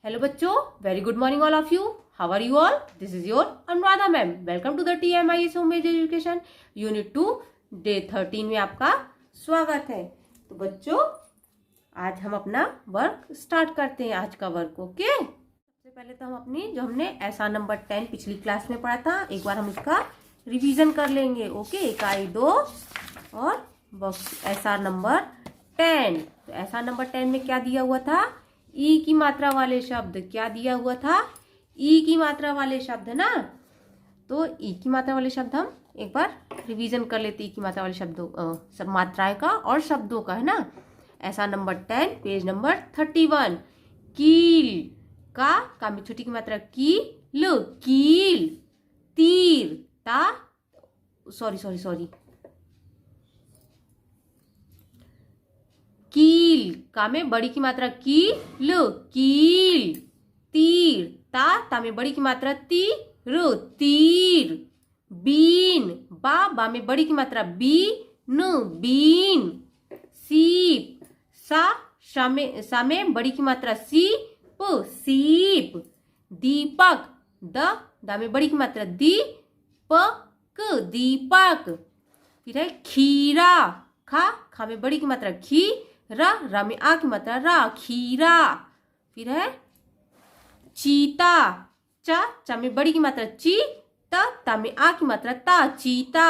Hello बच्चों, very good morning all of you. How are you all? This is your Anuradha ma'am. Welcome to the TMIS Home Based Education Unit 2 Day 13 में आपका स्वागत है. तो बच्चों आज हम अपना वर्क स्टार्ट करते हैं. आज का वर्क ओके. सबसे पहले तो हम अपनी जो हमने ऐसा नंबर 10 पिछली क्लास में पढ़ा था एक बार हम उसका रिवीजन कर लेंगे. ओके, इकाई 2 और ऐसा नंबर 10. तो ऐसा नंबर 10 में क्या दिया हुआ था? ई की मात्रा वाले शब्द. क्या दिया हुआ था? ई की मात्रा वाले शब्द ना. तो ई की मात्रा वाले शब्द हम एक बार रिवीजन कर लेते. ई की मात्रा वाले शब्दों सब मात्राएं का और शब्दों का है ना. ऐसा नंबर 10 पेज नंबर 31. कील का में छोटी की मात्रा कील. कील. तीर ता सॉरी कील का में बड़ी की मात्रा कील. कील. तीर ता में बड़ी की मात्रा तीर. तीर. बीन बा में बड़ी की मात्रा बीन. बीन. सीप सा में बड़ी की मात्रा सीप. सीप. दीपक दा में बड़ी की मात्रा दीपक. दीपक. फिर है खीरा खा में बड़ी की मात्रा रा में आ की मात्रा रा. खीरा. फिर है चीता चा में बड़ी की मात्रा ची ता में आ की मात्रा ता. चीता.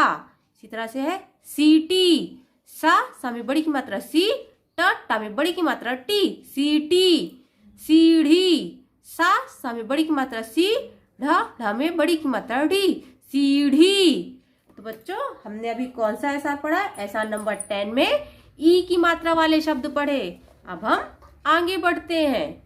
इसी तरह से है सीटी सा में बड़ी की मात्रा सी टा में बड़ी की मात्रा टी. सीटी. सीढ़ी सा में बड़ी की मात्रा सी ढा में बड़ी की मात्रा डी. सीढ़ी. तो बच्चों हमने अभी कौन सा ऐसा पढ़ा? ऐसा नंबर 10 में ई की मात्रा वाले शब्द पढ़े. अब हम आगे बढ़ते हैं.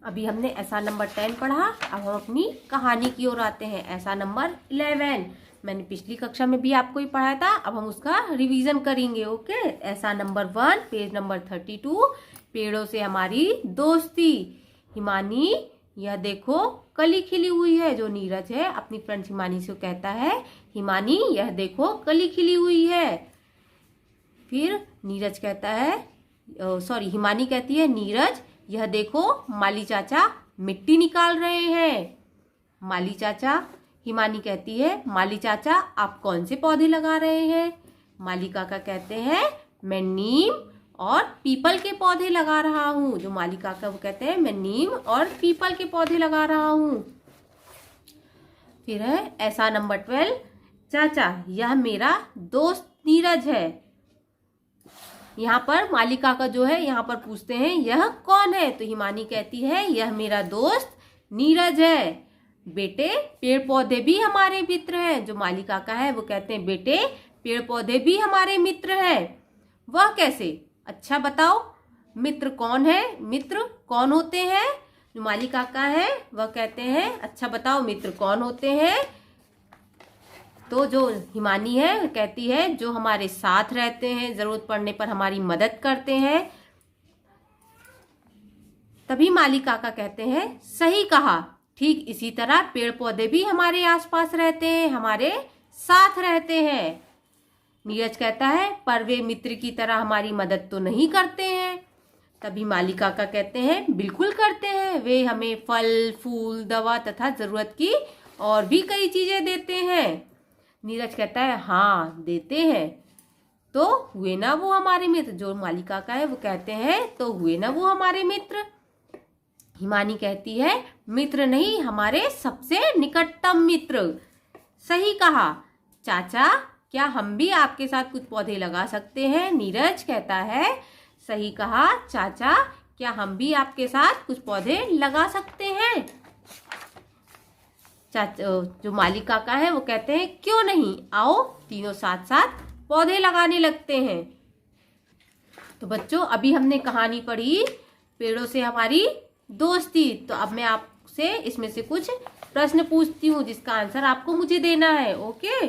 अभी हमने ऐसा नंबर 10 पढ़ा. अब हम अपनी कहानी की ओर आते हैं. ऐसा नंबर 11 मैंने पिछली कक्षा में भी आपको ही पढ़ाया था. अब हम उसका रिवीजन करेंगे. ओके. ऐसा नंबर 1 पेज नंबर 32. पेड़ों से हमारी दोस्ती. हिमानी यह देखो कली खिली हुई है. जो नीरज है अपनी फ्रेंड हिमानी से कहता है हिमानी यह देखो कली खिली हुई है. फिर नीरज कहता है हिमानी कहती है नीरज यह देखो माली चाचा मिट्टी निकाल रहे हैं. माली चाचा. हिमानी कहती है माली चाचा आप कौन से पौधे लगा रहे हैं? माली काका कहते हैं मैं नीम और पीपल के पौधे लगा रहा हूँ. जो माली काका वो कहते हैं मैं नीम और पीपल के पौधे लगा रहा हूँ. फिर है ऐसा नंबर 12. चाचा यह मेरा दोस्त नीरज है. यहाँ पर माली काका जो है यहाँ पर पूछते हैं यह कौन है? तो हिमानी कहती है यह मेरा दोस्त नीरज है. बेटे पेड़ पौधे भी हमारे मित्र हैं. जो माली काका है वो कहते हैं बेटे पेड़ पौधे भी हमारे मित्र हैं. वह कैसे? अच्छा बताओ. मित्र कौन है? मित्र कौन होते हैं? जो माली काका है वह कहते हैं अच्छा बताओ मित्र कौन होते हैं? तो जो हिमानी है कहती है जो हमारे साथ रहते हैं, जरूरत पड़ने पर हमारी मदद करते हैं. तभी माली काका कहते हैं सही कहा. ठीक इसी तरह पेड़ पौधे भी हमारे आसपास रहते हैं, हमारे साथ रहते हैं. नीरज कहता है पर वे मित्र की तरह हमारी मदद तो नहीं करते हैं. तभी माली काका कहते हैं बिल्कुल करते हैं. वे हमें फल फूल दवा तथा जरूरत की और भी कई चीजें देते हैं. नीरज कहता है हाँ देते हैं. तो हुए ना वो हमारे मित्र. जो माली काका है वो कहते हैं तो हुए ना वो हमारे मित्र. हिमानी कहती है मित्र नहीं हमारे सबसे निकटतम मित्र. सही कहा. चाचा क्या हम भी आपके साथ कुछ पौधे लगा सकते हैं? नीरज कहता है सही कहा चाचा क्या हम भी आपके साथ कुछ पौधे लगा सकते हैं? चाचा जो माली काका है वो कहते हैं क्यों नहीं, आओ तीनों साथ साथ पौधे लगाने लगते हैं. तो बच्चों अभी हमने कहानी पढ़ी पेड़ों से हमारी दोस्ती. तो अब मैं आपसे इसमें से कुछ प्रश्न पूछती हूँ जिसका आंसर आपको मुझे देना है. ओके.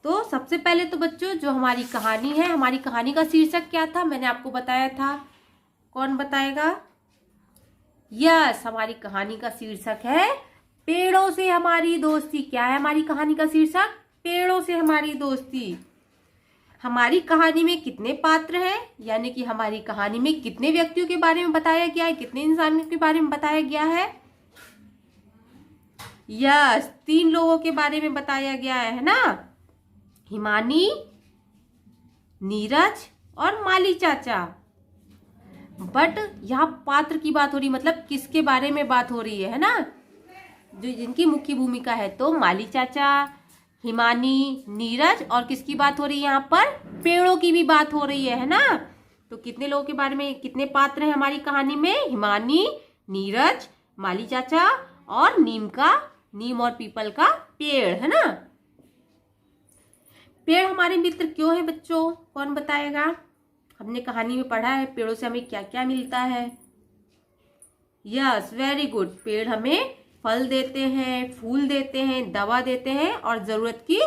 तो सबसे पहले तो बच्चों जो हमारी कहानी है, हमारी कहानी का शीर्षक क्या था? मैंने आपको बताया था. कौन बताएगा? यस, हमारी कहानी का शीर्षक है पेड़ों से हमारी दोस्ती. क्या है हमारी कहानी का शीर्षक? पेड़ों से हमारी दोस्ती. हमारी कहानी में कितने पात्र हैं, यानी कि हमारी कहानी में कितने व्यक्तियों के बारे में बताया गया है, कितने इंसानों के बारे में बताया गया है। यस, 3 लोगों के बारे में बताया गया है ना, हिमानी, नीरज और माली चाचा। बट यहाँ पात्र की बात हो रही, मतलब किसके बारे में बात हो रही है ना, जो जिनकी मुख्य भूमिका है। तो माली चाचा, हिमानी, नीरज और किसकी बात हो रही है यहाँ पर, पेड़ों की भी बात हो रही है ना। तो कितने लोगों के बारे में, कितने पात्र हैं हमारी कहानी में, हिमानी, नीरज, माली चाचा और नीम और पीपल का पेड़ है ना। पेड़ हमारे मित्र क्यों है बच्चों, कौन बताएगा। हमने कहानी में पढ़ा है पेड़ों से हमें क्या क्या मिलता है। Yes, very good. पेड़ हमें फल देते हैं, फूल देते हैं, दवा देते हैं और जरूरत की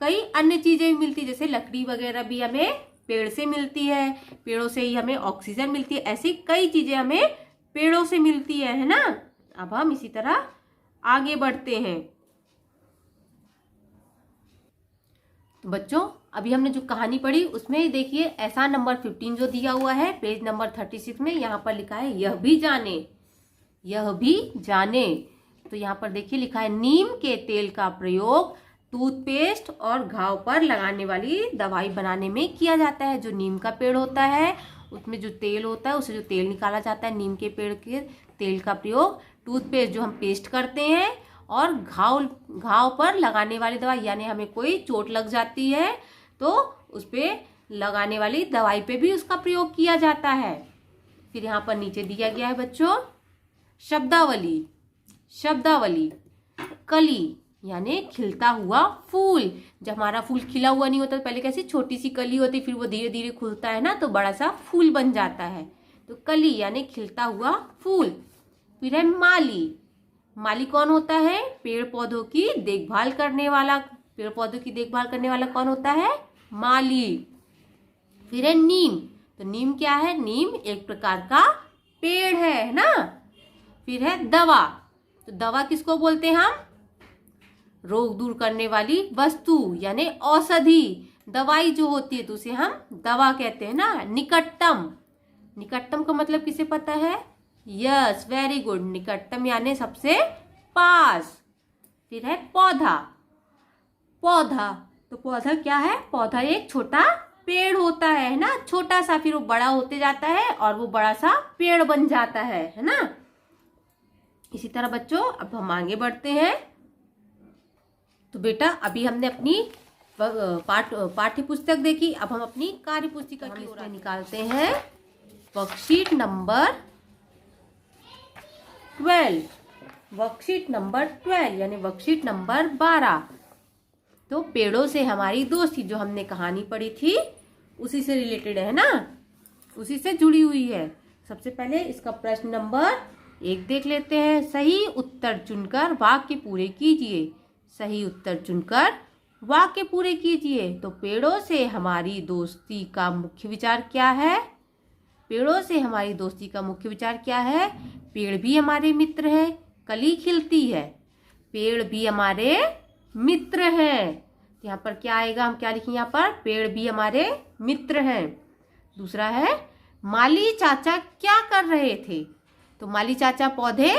कई अन्य चीजें भी मिलती है, जैसे लकड़ी वगैरह भी हमें पेड़ से मिलती है। पेड़ों से ही हमें ऑक्सीजन मिलती है। ऐसी कई चीजें हमें पेड़ों से मिलती है ना। अब हम इसी तरह आगे बढ़ते हैं। तो बच्चों, अभी हमने जो कहानी पढ़ी उसमें देखिए ऐसा नंबर 15 जो दिया हुआ है पेज नंबर 36 में, यहाँ पर लिखा है यह भी जाने, यह भी जाने। तो यहाँ पर देखिए लिखा है नीम के तेल का प्रयोग टूथपेस्ट और घाव पर लगाने वाली दवाई बनाने में किया जाता है। जो नीम का पेड़ होता है उसमें जो तेल होता है, उससे जो तेल निकाला जाता है, नीम के पेड़ के तेल का प्रयोग टूथपेस्ट जो हम पेस्ट करते हैं और घाव पर लगाने वाली दवाई, यानी हमें कोई चोट लग जाती है तो उस पे लगाने वाली दवाई पे भी उसका प्रयोग किया जाता है। फिर यहाँ पर नीचे दिया गया है बच्चों शब्दावली। शब्दावली, कली यानी खिलता हुआ फूल। जब हमारा फूल खिला हुआ नहीं होता तो पहले कैसी छोटी सी कली होती, फिर वो धीरे धीरे खुलता है ना तो बड़ा सा फूल बन जाता है। तो कली यानी खिलता हुआ फूल। फिर है माली। माली कौन होता है, पेड़ पौधों की देखभाल करने वाला। पेड़ पौधों की देखभाल करने वाला कौन होता है, माली। फिर है नीम। तो नीम क्या है, नीम एक प्रकार का पेड़ है ना। फिर है दवा। तो दवा किसको बोलते हैं हम, रोग दूर करने वाली वस्तु यानी औषधि। दवाई जो होती है तो उसे हम दवा कहते हैं ना। निकटतम, निकटतम का मतलब किसे पता है, यस वेरी गुड, निकटतम यानी सबसे पास। फिर है पौधा। पौधा, तो पौधा क्या है, पौधा एक छोटा पेड़ होता है ना, छोटा सा, फिर वो बड़ा होते जाता है और वो बड़ा सा पेड़ बन जाता है ना। इसी तरह बच्चों अब हम आगे बढ़ते हैं। तो बेटा अभी हमने अपनी पाठ्य पुस्तक देखी, अब हम अपनी कार्य पुस्तिका की ओर निकालते हैं वर्कशीट नंबर 12। वर्कशीट नंबर 12 यानी वर्कशीट नंबर 12। तो पेड़ों से हमारी दोस्ती जो हमने कहानी पढ़ी थी उसी से रिलेटेड है ना, उसी से जुड़ी हुई है। सबसे पहले इसका प्रश्न नंबर 1 देख लेते हैं। सही उत्तर चुनकर वाक्य पूरे कीजिए। सही उत्तर चुनकर वाक्य पूरे कीजिए। तो पेड़ों से हमारी दोस्ती का मुख्य विचार क्या है, पेड़ों से हमारी दोस्ती का मुख्य विचार क्या है, पेड़ भी हमारे मित्र हैं, कली खिलती है, पेड़ भी हमारे मित्र हैं। तो यहाँ पर क्या आएगा, हम क्या लिखेंगे यहाँ पर, पेड़ भी हमारे मित्र हैं। दूसरा है माली चाचा क्या कर रहे थे। तो माली चाचा पौधे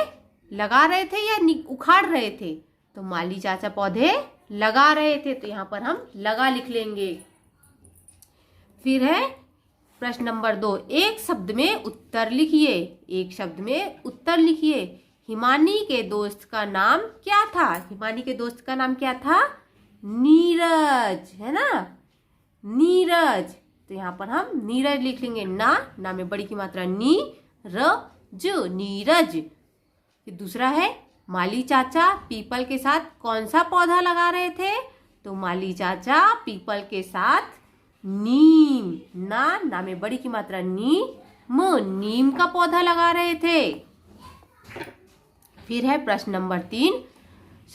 लगा रहे थे या उखाड़ रहे थे, तो माली चाचा पौधे लगा रहे थे, तो यहाँ पर हम लगा लिख लेंगे। फिर है प्रश्न नंबर 2, एक शब्द में उत्तर लिखिए। एक शब्द में उत्तर लिखिए। हिमानी के दोस्त का नाम क्या था, हिमानी के दोस्त का नाम क्या था, नीरज, है ना, नीरज। तो यहाँ पर हम नीरज लिख लेंगे। ना में बड़ी की मात्रा नी, ज, नीरज। फिर दूसरा है माली चाचा पीपल के साथ कौन सा पौधा लगा रहे थे, तो माली चाचा पीपल के साथ नीम, ना में बड़ी की मात्रा नी, नीम का पौधा लगा रहे थे। फिर है प्रश्न नंबर 3,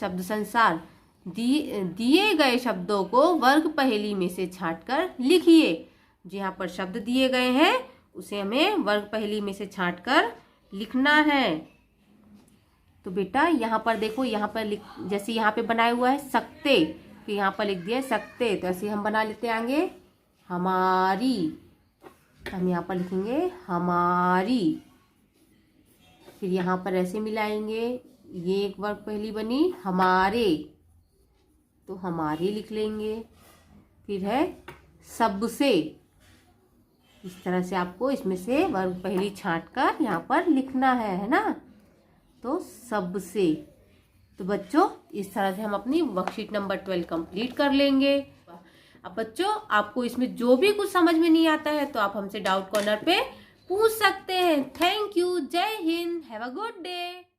शब्द संसार। दिए गए शब्दों को वर्ग पहेली में से छांटकर लिखिए। जो यहाँ पर शब्द दिए गए हैं उसे हमें वर्ग पहेली में से छांटकर लिखना है। तो बेटा यहाँ पर देखो, यहाँ पर जैसे यहाँ पे बनाया हुआ है सकते, तो यहाँ पर लिख दिया सकते, तो ऐसे हम बना लेते हैं आगे हमारी, हम यहाँ पर लिखेंगे हमारी। फिर यहाँ पर ऐसे मिलाएंगे, ये एक वर्ग पहली बनी हमारे, तो हमारे लिख लेंगे। फिर है सबसे, इस तरह से आपको इसमें से वर्ग पहली छांट कर यहाँ पर लिखना है ना। तो सबसे। तो बच्चों इस तरह से हम अपनी वर्कशीट नंबर 12 कंप्लीट कर लेंगे। अब बच्चों आपको इसमें जो भी कुछ समझ में नहीं आता है तो आप हमसे डाउट कॉर्नर पे पूछ सकते हैं। Thank you. जय हिंद। Have a good day.